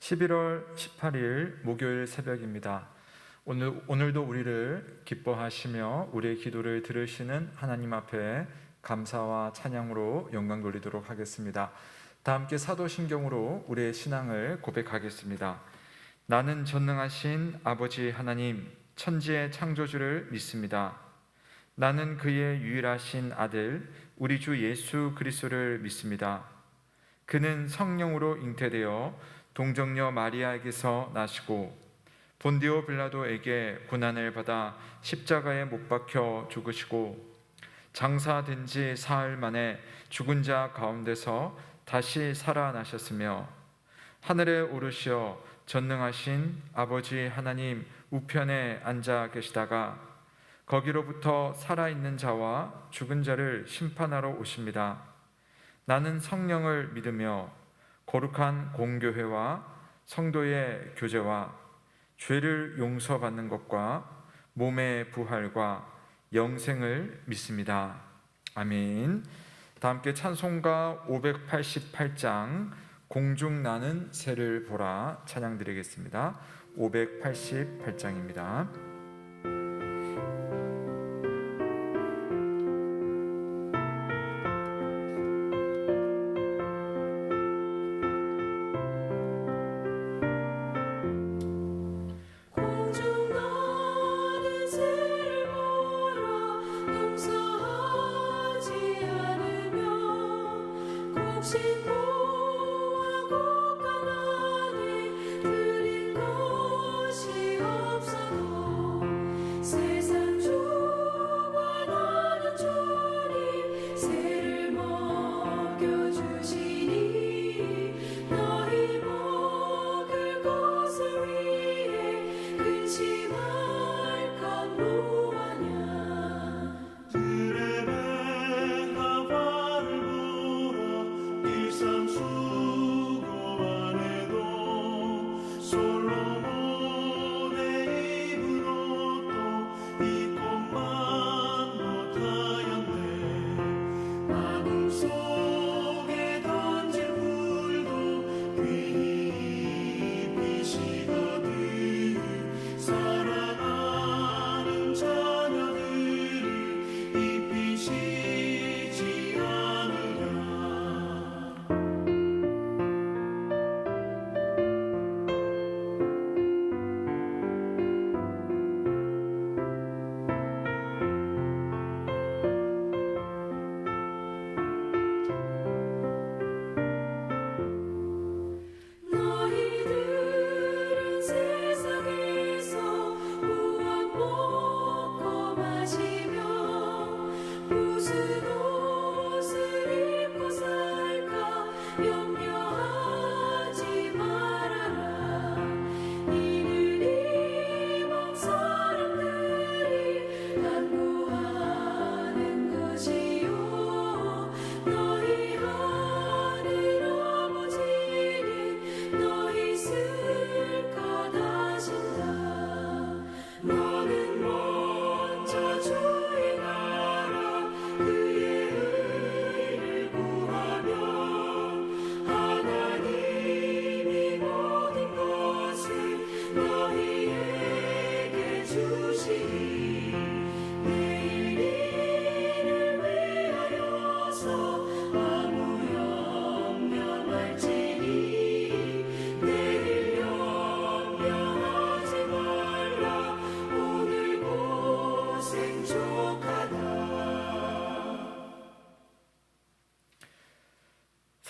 11월 18일 목요일 새벽입니다. 오늘도 우리를 기뻐하시며 우리의 기도를 들으시는 하나님 앞에 감사와 찬양으로 영광 돌리도록 하겠습니다. 다 함께 사도신경으로 우리의 신앙을 고백하겠습니다. 나는 전능하신 아버지 하나님, 천지의 창조주를 믿습니다. 나는 그의 유일하신 아들, 우리 주 예수 그리스도를 믿습니다. 그는 성령으로 잉태되어 동정녀 마리아에게서 나시고 본디오 빌라도에게 고난을 받아 십자가에 못 박혀 죽으시고 장사된 지 사흘 만에 죽은 자 가운데서 다시 살아나셨으며 하늘에 오르시어 전능하신 아버지 하나님 우편에 앉아 계시다가 거기로부터 살아있는 자와 죽은 자를 심판하러 오십니다. 나는 성령을 믿으며 거룩한 공교회와 성도의 교제와 죄를 용서받는 것과 몸의 부활과 영생을 믿습니다. 아멘. 다 함께 찬송가 588장 공중 나는 새를 보라 찬양 드리겠습니다. 588장입니다.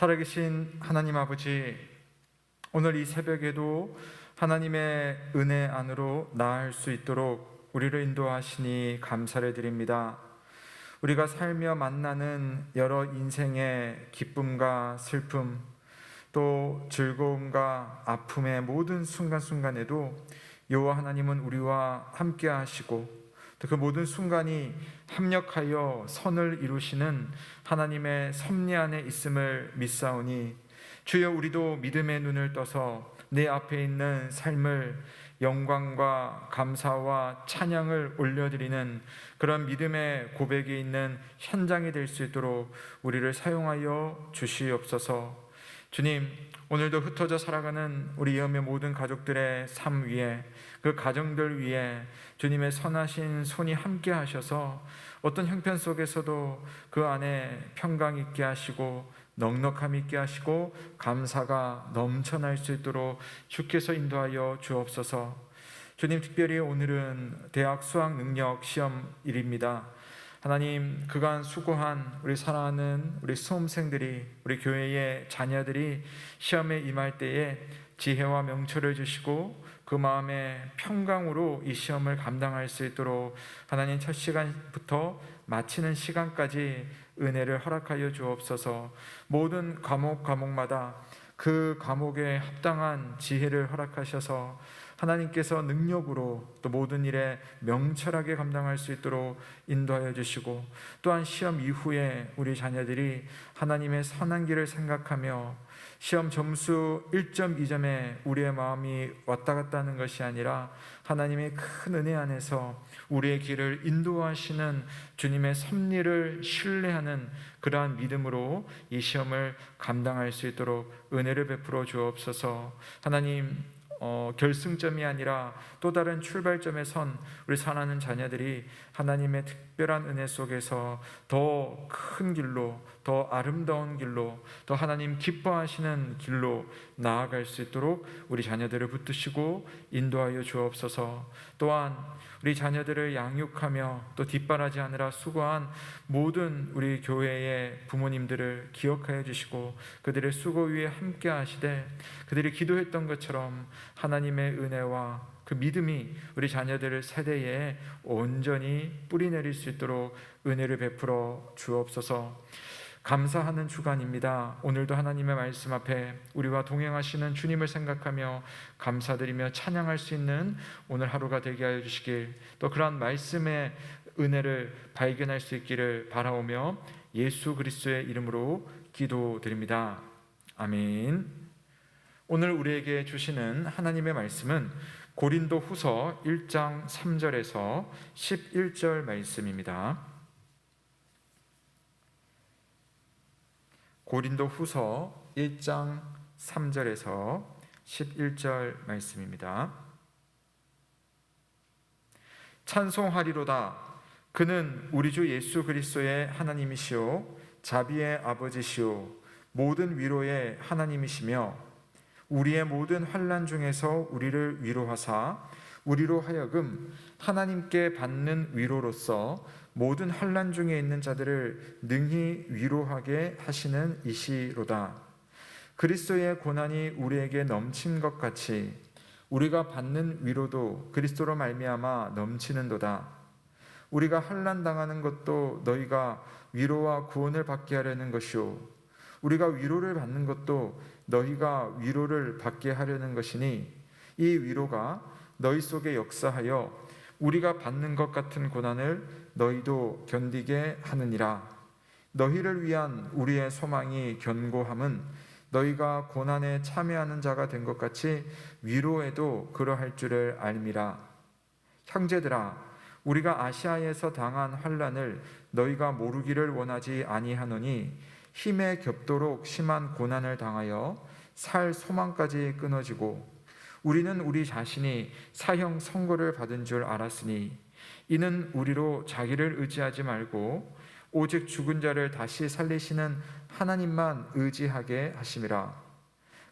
살아계신 하나님 아버지, 오늘 이 새벽에도 하나님의 은혜 안으로 나아갈 수 있도록 우리를 인도하시니 감사를 드립니다. 우리가 살며 만나는 여러 인생의 기쁨과 슬픔, 또 즐거움과 아픔의 모든 순간순간에도 여호와 하나님은 우리와 함께 하시고 그 모든 순간이 합력하여 선을 이루시는 하나님의 섭리 안에 있음을 믿사오니 주여, 우리도 믿음의 눈을 떠서 내 앞에 있는 삶을 영광과 감사와 찬양을 올려드리는 그런 믿음의 고백이 있는 현장이 될 수 있도록 우리를 사용하여 주시옵소서. 주님, 오늘도 흩어져 살아가는 우리 이음의 모든 가족들의 삶 위에, 그 가정들 위에 주님의 선하신 손이 함께 하셔서 어떤 형편 속에서도 그 안에 평강 있게 하시고 넉넉함 있게 하시고 감사가 넘쳐날 수 있도록 주께서 인도하여 주옵소서. 주님, 특별히 오늘은 대학 수학 능력 시험일입니다. 하나님, 그간 수고한 우리 사랑하는 우리 수험생들이, 우리 교회의 자녀들이 시험에 임할 때에 지혜와 명철을 주시고 그 마음에 평강으로 이 시험을 감당할 수 있도록 하나님, 첫 시간부터 마치는 시간까지 은혜를 허락하여 주옵소서. 모든 과목마다 그 과목에 합당한 지혜를 허락하셔서 하나님께서 능력으로 또 모든 일에 명철하게 감당할 수 있도록 인도하여 주시고, 또한 시험 이후에 우리 자녀들이 하나님의 선한 길을 생각하며 시험 점수 1.2점에 우리의 마음이 왔다 갔다 하는 것이 아니라 하나님의 큰 은혜 안에서 우리의 길을 인도하시는 주님의 섭리를 신뢰하는 그러한 믿음으로 이 시험을 감당할 수 있도록 은혜를 베풀어 주옵소서. 하나님, 결승점이 아니라 또 다른 출발점에 선 우리 사랑하는 자녀들이 하나님의 특별한 은혜 속에서 더 큰 길로, 더 아름다운 길로, 더 하나님 기뻐하시는 길로 나아갈 수 있도록 우리 자녀들을 붙드시고 인도하여 주옵소서. 또한 우리 자녀들을 양육하며 또 뒷바라지 하느라 수고한 모든 우리 교회의 부모님들을 기억하여 주시고 그들의 수고 위에 함께 하시되 그들이 기도했던 것처럼 하나님의 은혜와 그 믿음이 우리 자녀들 세대에 온전히 뿌리내릴 수 있도록 은혜를 베풀어 주옵소서. 감사하는 주간입니다. 오늘도 하나님의 말씀 앞에 우리와 동행하시는 주님을 생각하며 감사드리며 찬양할 수 있는 오늘 하루가 되게 하여 주시길, 또 그러한 말씀의 은혜를 발견할 수 있기를 바라오며 예수 그리스도의 이름으로 기도드립니다. 아멘. 오늘 우리에게 주시는 하나님의 말씀은 고린도 후서 1장 3절에서 11절 말씀입니다. 고린도 후서 1장 3절에서 11절 말씀입니다. 찬송하리로다. 그는 우리 주 예수 그리스도의 하나님이시오 자비의 아버지시오 모든 위로의 하나님이시며 우리의 모든 환난 중에서 우리를 위로하사 우리로 하여금 하나님께 받는 위로로서 모든 환난 중에 있는 자들을 능히 위로하게 하시는 이시로다. 그리스도의 고난이 우리에게 넘친 것 같이 우리가 받는 위로도 그리스도로 말미암아 넘치는도다. 우리가 환난 당하는 것도 너희가 위로와 구원을 받게 하려는 것이요 우리가 위로를 받는 것도 너희가 위로를 받게 하려는 것이니 이 위로가 너희 속에 역사하여 우리가 받는 것 같은 고난을 너희도 견디게 하느니라. 너희를 위한 우리의 소망이 견고함은 너희가 고난에 참여하는 자가 된 것 같이 위로에도 그러할 줄을 알미라. 형제들아, 우리가 아시아에서 당한 환난을 너희가 모르기를 원하지 아니하노니 힘에 겹도록 심한 고난을 당하여 살 소망까지 끊어지고 우리는 우리 자신이 사형 선고를 받은 줄 알았으니 이는 우리로 자기를 의지하지 말고 오직 죽은 자를 다시 살리시는 하나님만 의지하게 하심이라.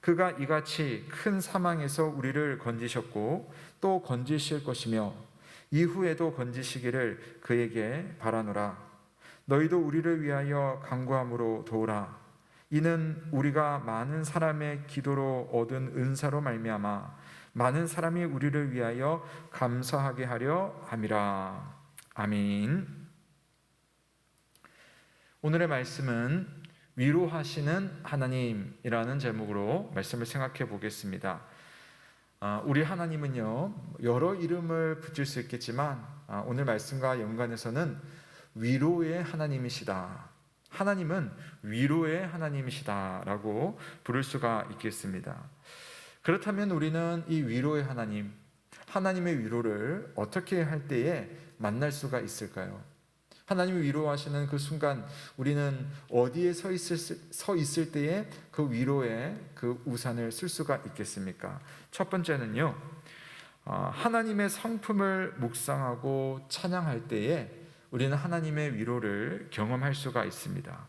그가 이같이 큰 사망에서 우리를 건지셨고 또 건지실 것이며 이후에도 건지시기를 그에게 바라노라. 너희도 우리를 위하여 간구함으로 도우라. 이는 우리가 많은 사람의 기도로 얻은 은사로 말미암아 많은 사람이 우리를 위하여 감사하게 하려 함이라. 아멘. 오늘의 말씀은 위로하시는 하나님이라는 제목으로 말씀을 생각해 보겠습니다. 우리 하나님은요, 여러 이름을 붙일 수 있겠지만 오늘 말씀과 연관해서는 위로의 하나님이시다. 하나님은 위로의 하나님이시다라고 부를 수가 있겠습니다. 그렇다면 우리는 이 위로의 하나님의 위로를 어떻게 할 때에 만날 수가 있을까요? 하나님이 위로하시는 그 순간 우리는 어디에 서 있을 때에 그 위로의 그 우산을 쓸 수가 있겠습니까? 첫 번째는요, 하나님의 성품을 묵상하고 찬양할 때에 우리는 하나님의 위로를 경험할 수가 있습니다.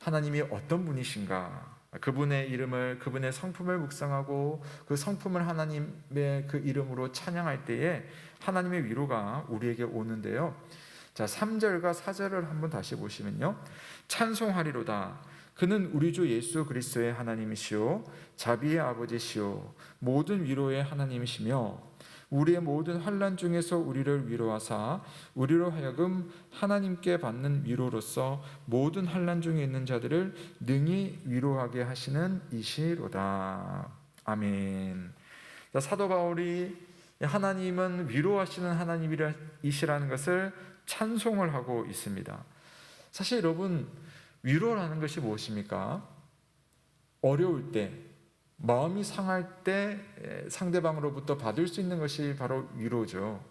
하나님이 어떤 분이신가? 그분의 이름을, 그분의 성품을 묵상하고 그 성품을 하나님의 그 이름으로 찬양할 때에 하나님의 위로가 우리에게 오는데요. 자, 3절과 4절을 한번 다시 보시면요. 찬송하리로다. 그는 우리 주 예수 그리스도의 하나님이시오 자비의 아버지시오 모든 위로의 하나님이시며 우리의 모든 환난 중에서 우리를 위로하사 우리로 하여금 하나님께 받는 위로로서 모든 환난 중에 있는 자들을 능히 위로하게 하시는 이시로다. 아멘. 사도 바울이 하나님은 위로하시는 하나님이시라는 것을 찬송을 하고 있습니다. 사실 여러분, 위로라는 것이 무엇입니까? 어려울 때, 마음이 상할 때 상대방으로부터 받을 수 있는 것이 바로 위로죠.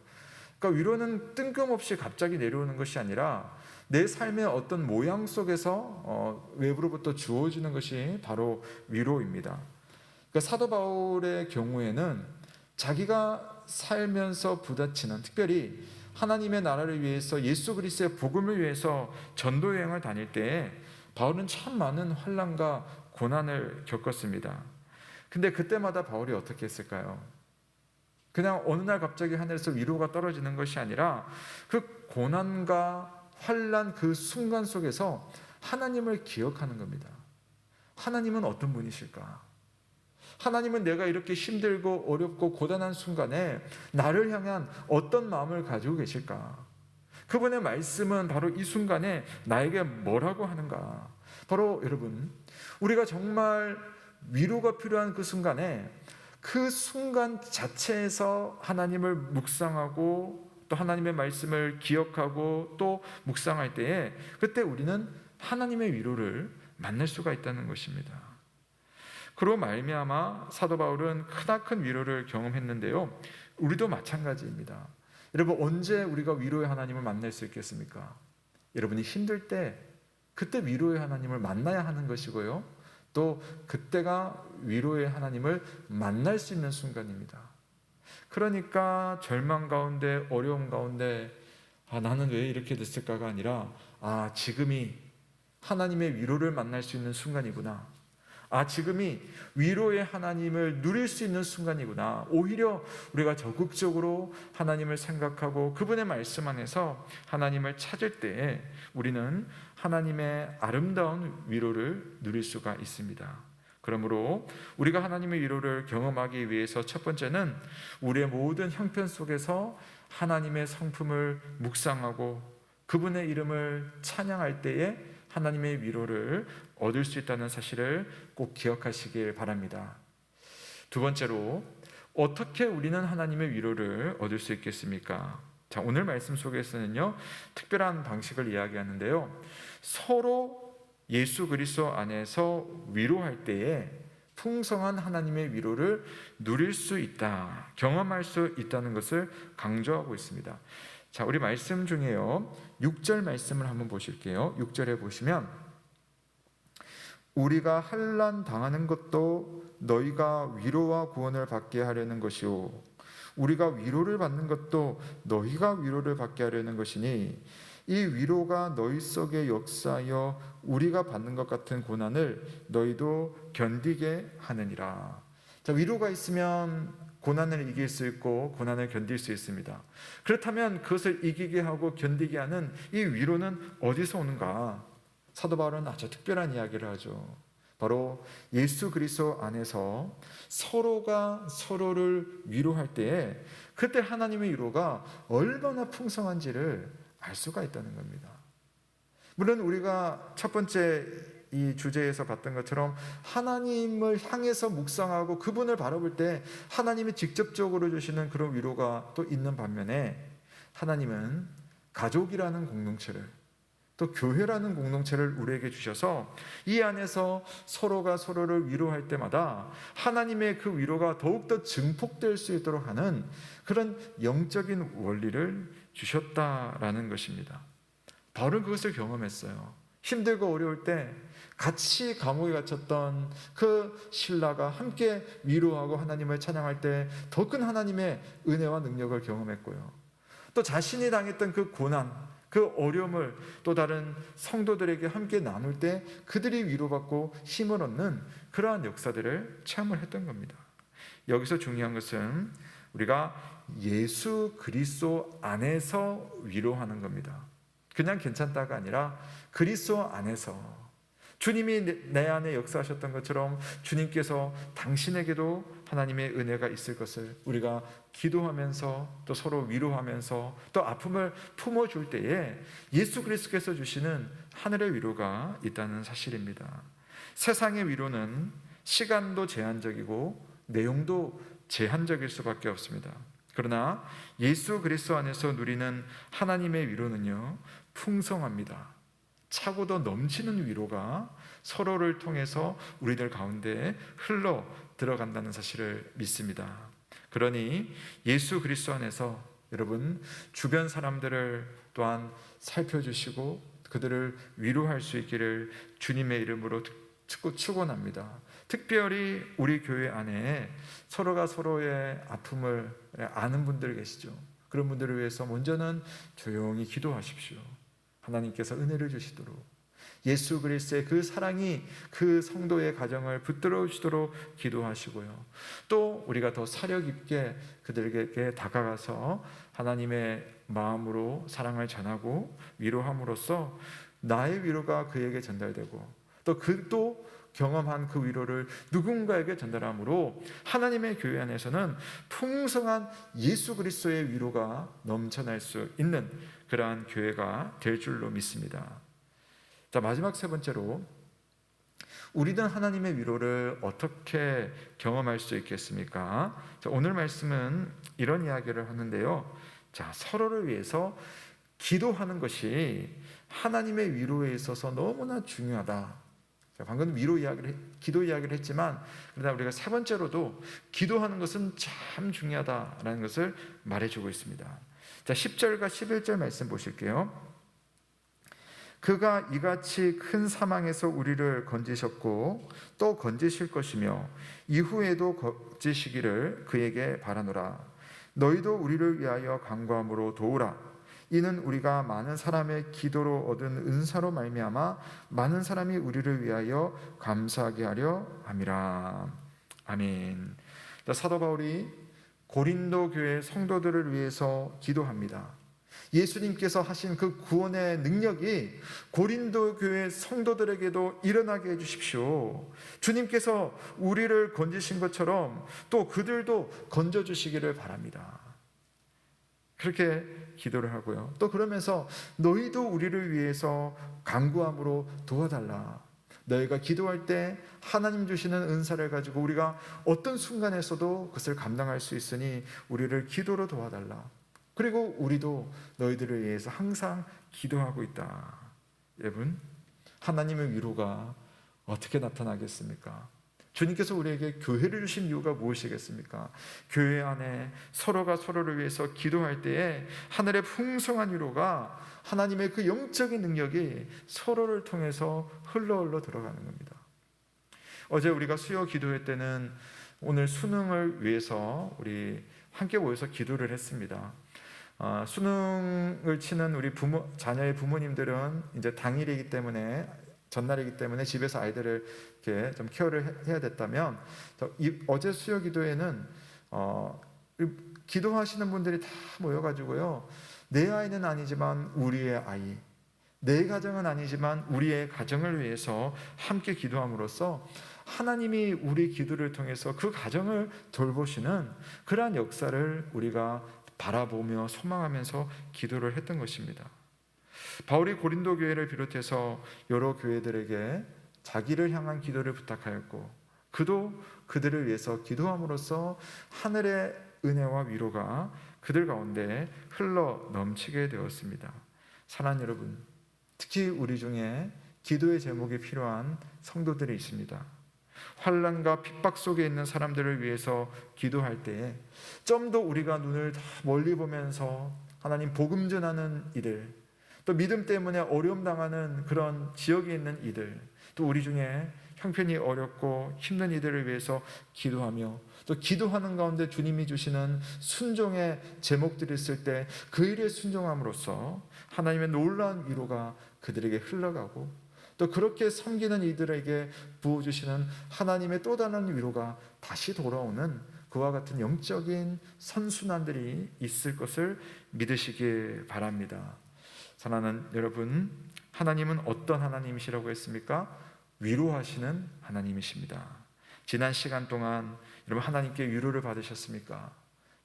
그러니까 위로는 뜬금없이 갑자기 내려오는 것이 아니라 내 삶의 어떤 모양 속에서 외부로부터 주어지는 것이 바로 위로입니다. 그러니까 사도 바울의 경우에는 자기가 살면서 부딪히는, 특별히 하나님의 나라를 위해서 예수 그리스도의 복음을 위해서 전도 여행을 다닐 때에 바울은 참 많은 환난과 고난을 겪었습니다. 근데 그때마다 바울이 어떻게 했을까요? 그냥 어느 날 갑자기 하늘에서 위로가 떨어지는 것이 아니라 그 고난과 환난 그 순간 속에서 하나님을 기억하는 겁니다. 하나님은 어떤 분이실까? 하나님은 내가 이렇게 힘들고 어렵고 고단한 순간에 나를 향한 어떤 마음을 가지고 계실까? 그분의 말씀은 바로 이 순간에 나에게 뭐라고 하는가? 바로 여러분, 우리가 정말 위로가 필요한 그 순간에 그 순간 자체에서 하나님을 묵상하고 또 하나님의 말씀을 기억하고 또 묵상할 때에 그때 우리는 하나님의 위로를 만날 수가 있다는 것입니다. 그로 말미암아 사도 바울은 크나큰 위로를 경험했는데요. 우리도 마찬가지입니다. 여러분, 언제 우리가 위로의 하나님을 만날 수 있겠습니까? 여러분이 힘들 때 그때 위로의 하나님을 만나야 하는 것이고요. 또 그때가 위로의 하나님을 만날 수 있는 순간입니다. 그러니까 절망 가운데 어려움 가운데 나는 왜 이렇게 됐을까가 아니라 지금이 하나님의 위로를 만날 수 있는 순간이구나. 지금이 위로의 하나님을 누릴 수 있는 순간이구나. 오히려 우리가 적극적으로 하나님을 생각하고 그분의 말씀 안에서 하나님을 찾을 때에 우리는 하나님의 아름다운 위로를 누릴 수가 있습니다. 그러므로 우리가 하나님의 위로를 경험하기 위해서 첫 번째는 우리의 모든 형편 속에서 하나님의 성품을 묵상하고 그분의 이름을 찬양할 때에 하나님의 위로를 얻을 수 있다는 사실을 꼭 기억하시길 바랍니다. 두 번째로, 어떻게 우리는 하나님의 위로를 얻을 수 있겠습니까? 자, 오늘 말씀 속에서는요, 특별한 방식을 이야기하는데요. 서로 예수 그리스도 안에서 위로할 때에 풍성한 하나님의 위로를 누릴 수 있다, 경험할 수 있다는 것을 강조하고 있습니다. 자, 우리 말씀 중에요, 6절 말씀을 한번 보실게요. 6절에 보시면 우리가 환난 당하는 것도 너희가 위로와 구원을 받게 하려는 것이요 우리가 위로를 받는 것도 너희가 위로를 받게 하려는 것이니 이 위로가 너희 속에 역사하여 우리가 받는 것 같은 고난을 너희도 견디게 하느니라. 자, 위로가 있으면 고난을 이길 수 있고 고난을 견딜 수 있습니다. 그렇다면 그것을 이기게 하고 견디게 하는 이 위로는 어디서 오는가? 사도 바울은 아주 특별한 이야기를 하죠. 바로 예수 그리스도 안에서 서로가 서로를 위로할 때에 그때 하나님의 위로가 얼마나 풍성한지를 알 수가 있다는 겁니다. 물론 우리가 첫 번째 이 주제에서 봤던 것처럼 하나님을 향해서 묵상하고 그분을 바라볼 때 하나님이 직접적으로 주시는 그런 위로가 또 있는 반면에 하나님은 가족이라는 공동체를 또 교회라는 공동체를 우리에게 주셔서 이 안에서 서로가 서로를 위로할 때마다 하나님의 그 위로가 더욱더 증폭될 수 있도록 하는 그런 영적인 원리를 주셨다라는 것입니다. 바울은 그것을 경험했어요. 힘들고 어려울 때 같이 감옥에 갇혔던 그 신라가 함께 위로하고 하나님을 찬양할 때 더 큰 하나님의 은혜와 능력을 경험했고요. 또 자신이 당했던 그 고난, 그 어려움을 또 다른 성도들에게 함께 나눌 때 그들이 위로받고 힘을 얻는 그러한 역사들을 체험을 했던 겁니다. 여기서 중요한 것은 우리가 예수 그리스도 안에서 위로하는 겁니다. 그냥 괜찮다가 아니라 그리스도 안에서 주님이 내 안에 역사하셨던 것처럼 주님께서 당신에게도 하나님의 은혜가 있을 것을 우리가 기도하면서 또 서로 위로하면서 또 아픔을 품어줄 때에 예수 그리스도께서 주시는 하늘의 위로가 있다는 사실입니다. 세상의 위로는 시간도 제한적이고 내용도 제한적일 수밖에 없습니다. 그러나 예수 그리스도 안에서 누리는 하나님의 위로는요, 풍성합니다. 차고도 넘치는 위로가 서로를 통해서 우리들 가운데 흘러 들어간다는 사실을 믿습니다. 그러니 예수 그리스도 안에서 여러분 주변 사람들을 또한 살펴주시고 그들을 위로할 수 있기를 주님의 이름으로 축원합니다. 특별히 우리 교회 안에 서로가 서로의 아픔을 아는 분들 계시죠. 그런 분들을 위해서 먼저는 조용히 기도하십시오. 하나님께서 은혜를 주시도록 예수 그리스도의 그 사랑이 그 성도의 가정을 붙들어 주시도록 기도하시고요. 또 우리가 더 사력 있게 그들에게 다가가서 하나님의 마음으로 사랑을 전하고 위로함으로써 나의 위로가 그에게 전달되고 또 그도 경험한 그 위로를 누군가에게 전달함으로 하나님의 교회 안에서는 풍성한 예수 그리스도의 위로가 넘쳐날 수 있는 그러한 교회가 될 줄로 믿습니다. 자, 마지막 세 번째로 우리는 하나님의 위로를 어떻게 경험할 수 있겠습니까? 자, 오늘 말씀은 이런 이야기를 하는데요. 자, 서로를 위해서 기도하는 것이 하나님의 위로에 있어서 너무나 중요하다. 방금 기도 이야기를 했지만 그러나 우리가 세 번째로도 기도하는 것은 참 중요하다라는 것을 말해주고 있습니다. 자, 10절과 11절 말씀 보실게요. 그가 이같이 큰 사망에서 우리를 건지셨고 또 건지실 것이며 이후에도 건지시기를 그에게 바라노라. 너희도 우리를 위하여 간구함으로 도우라. 이는 우리가 많은 사람의 기도로 얻은 은사로 말미암아 많은 사람이 우리를 위하여 감사하게 하려 함이라. 아멘. 사도 바울이 고린도 교회 성도들을 위해서 기도합니다. 예수님께서 하신 그 구원의 능력이 고린도 교회 성도들에게도 일어나게 해주십시오. 주님께서 우리를 건지신 것처럼 또 그들도 건져주시기를 바랍니다. 그렇게 기도를 하고요. 또 그러면서 너희도 우리를 위해서 간구함으로 도와달라. 너희가 기도할 때 하나님 주시는 은사를 가지고 우리가 어떤 순간에서도 그것을 감당할 수 있으니 우리를 기도로 도와달라. 그리고 우리도 너희들을 위해서 항상 기도하고 있다. 여러분, 하나님의 위로가 어떻게 나타나겠습니까? 주님께서 우리에게 교회를 주신 이유가 무엇이겠습니까? 교회 안에 서로가 서로를 위해서 기도할 때에 하늘의 풍성한 위로가 하나님의 그 영적인 능력이 서로를 통해서 흘러 들어가는 겁니다. 어제 우리가 수요 기도회 때는 오늘 수능을 위해서 우리 함께 모여서 기도를 했습니다. 수능을 치는 우리 자녀의 부모님들은 이제 당일이기 때문에 전날이기 때문에 집에서 아이들을 이렇게 좀 케어를 해야 됐다면 어제 수요 기도회는 기도하시는 분들이 다 모여가지고요. 내 아이는 아니지만 우리의 아이, 내 가정은 아니지만 우리의 가정을 위해서 함께 기도함으로써 하나님이 우리 기도를 통해서 그 가정을 돌보시는 그러한 역사를 우리가 바라보며 소망하면서 기도를 했던 것입니다. 바울이 고린도 교회를 비롯해서 여러 교회들에게 자기를 향한 기도를 부탁하였고 그도 그들을 위해서 기도함으로써 하늘의 은혜와 위로가 그들 가운데 흘러 넘치게 되었습니다. 사랑하는 여러분, 특히 우리 중에 기도의 제목이 필요한 성도들이 있습니다. 환난과 핍박 속에 있는 사람들을 위해서 기도할 때에 좀 더 우리가 눈을 다 멀리 보면서 하나님 복음 전하는 일을 또 믿음 때문에 어려움 당하는 그런 지역에 있는 이들, 또 우리 중에 형편이 어렵고 힘든 이들을 위해서 기도하며 또 기도하는 가운데 주님이 주시는 순종의 제목들이 있을 때 그 일에 순종함으로써 하나님의 놀라운 위로가 그들에게 흘러가고 또 그렇게 섬기는 이들에게 부어주시는 하나님의 또 다른 위로가 다시 돌아오는 그와 같은 영적인 선순환들이 있을 것을 믿으시길 바랍니다. 사랑하는 여러분, 하나님은 어떤 하나님이시라고 했습니까? 위로하시는 하나님이십니다. 지난 시간 동안 여러분 하나님께 위로를 받으셨습니까?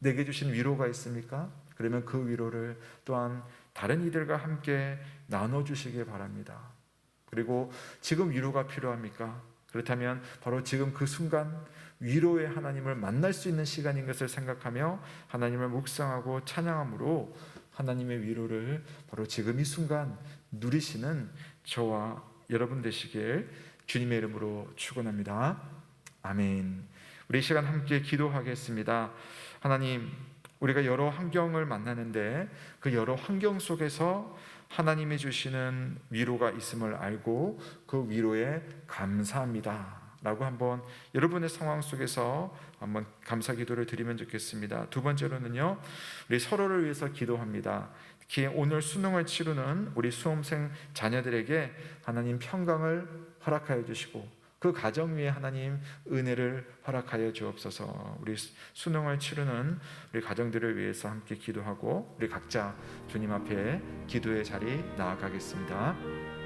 내게 주신 위로가 있습니까? 그러면 그 위로를 또한 다른 이들과 함께 나눠주시길 바랍니다. 그리고 지금 위로가 필요합니까? 그렇다면 바로 지금 그 순간 위로의 하나님을 만날 수 있는 시간인 것을 생각하며 하나님을 묵상하고 찬양함으로 하나님의 위로를 바로 지금 이 순간 누리시는 저와 여러분 되시길 주님의 이름으로 축원합니다. 아멘. 우리 이 시간 함께 기도하겠습니다. 하나님, 우리가 여러 환경을 만나는데 그 여러 환경 속에서 하나님이 주시는 위로가 있음을 알고 그 위로에 감사합니다 라고 한번 여러분의 상황 속에서 한번 감사 기도를 드리면 좋겠습니다. 두 번째로는요, 우리 서로를 위해서 기도합니다. 특히 오늘 수능을 치르는 우리 수험생 자녀들에게 하나님 평강을 허락하여 주시고 그 가정 위에 하나님 은혜를 허락하여 주옵소서. 우리 수능을 치르는 우리 가정들을 위해서 함께 기도하고 우리 각자 주님 앞에 기도의 자리 나아가겠습니다.